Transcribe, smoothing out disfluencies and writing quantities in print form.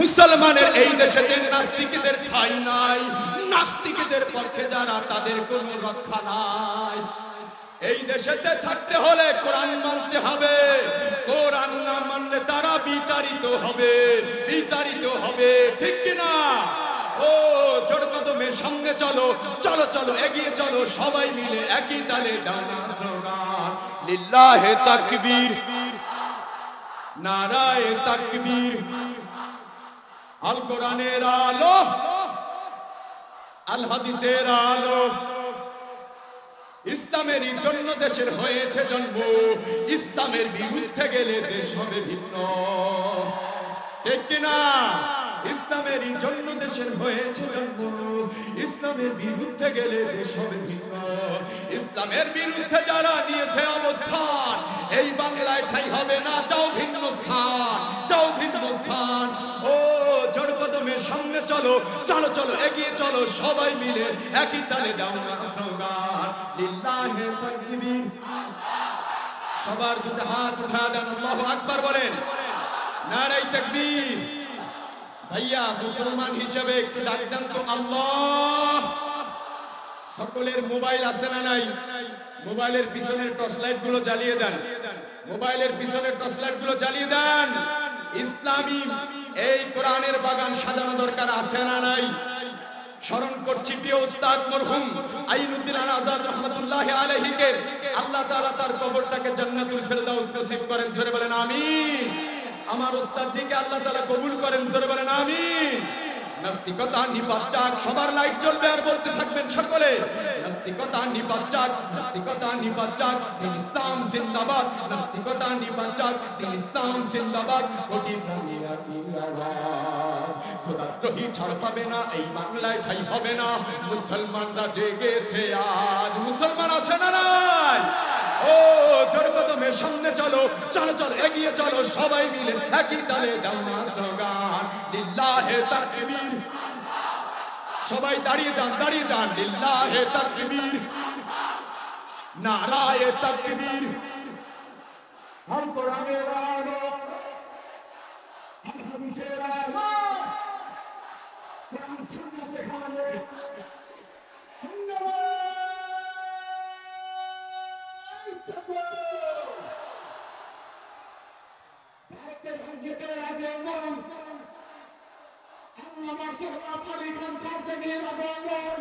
মুসলমানের এই দেশেতে নাস্তিকদের ঠাঁই নাই, নাস্তিকদের পক্ষে যারা তাদের কোনো রক্ষা নাই। এই দেশেতে থাকতে হলে কোরআন মানতে হবে, কোরআন না মানলে তারা বিতাড়িত হবে, বিতাড়িত হবে, ঠিক কিনা? ও জোর কদমে সামনে চলো, চলো চলো এগিয়ে চলো, সবাই মিলে একই তালে ডানা স্লোগান লিল্লাহে তাকবীর, নারায়ে তাকবীর। আল কোরআনের আলো, আল হাদিসের আলো, ইসলামের জন্য দেশের হয়েছে জন্ম, ইসলামের বিরুদ্ধে গেলে দেশ হবে ভিন্ন, ঠিক কিনা? ইসলামের জন্য দেশের হয়েছে জন্ম, ইসলামের বিরুদ্ধে গেলে দেশ হবে ভিন্ন। ইসলামের বিরুদ্ধে যারা নিয়েছে অবস্থান, এই বাংলায় ঠাঁই হবে না, যাও ভিন্ন স্থান, যাও ভিন্ন স্থান। ও জোর কদমের সামনে চলো, চলো চলো এগিয়ে চলো, সবাই মিলে একই তালে দাও না স্লোগান লিল্লাহে তাকবীর। সবার দুটো হাত উঠা দেন, আল্লাহু আকবার বলেন, নারায়ে তাকবীর। ভাইয়া মুসলমান হিসেবে একটু ডাক দেন তো আল্লাহ। সকলের মোবাইল আছে না নাই? মোবাইলের পিছনের টর্চ লাইট গুলো জ্বালিয়ে দেন, মোবাইলের পিছনের টর্চ লাইট গুলো জ্বালিয়ে দেন। ইসলামী এই কোরআনের বাগান সাজানো দরকার আছে না নাই? স্মরণ করছি প্রিয় উস্তাদ মরহুম আইনুদ্দিন আল আজাদ রাহমাতুল্লাহি আলাইহিকে, আল্লাহ তাআলা তার কবরটাকে জান্নাতুল ফেরদাউস নসিব করেন, জোরে বলেন আমিন। আমার উস্তাদজিকে আল্লাহ তাআলা কবুল করেন, জোরে বলেন আমিন। নাস্তিকতা নিপাত যাক, সবার লাইট জ্বলবে আর বলতে থাকবেন সকলে, নাস্তিকতা নিপাত যাক, নাস্তিকতা নিপাত যাক, দিন ইসলাম জিন্দাবাদ, নাস্তিকতা নিপাত যাক, দিন ইসলাম জিন্দাবাদ। কোটি প্রাণীরা কি আওয়াজ, খোদাদ্রোহী ছাড় পাবে না, এই বাংলায় ঠাঁই হবে না। মুসলমানরা জেগেছে আজ, মুসলমান আছে না নাই? ও জোর কদমে সামনে চলো, চলো চলো এগিয়ে চলো, সবাই মিলে একই তালে দাও না স্লোগান লিল্লাহে তাকবীর। সবাই দাঁড়িয়ে যান, দাঁড়িয়ে যান, লিল্লাহে তাকবীর, নারায়ে তাকবীর। আল কোরআনের আলো, আল হাদিসের আলো, কোরআন সুন্নাহ শেখানো, ভারতের হাসিয়াতের আন্দোলন, আল্লামা সুবহান আলী খান কাসেমীর আন্দোলন,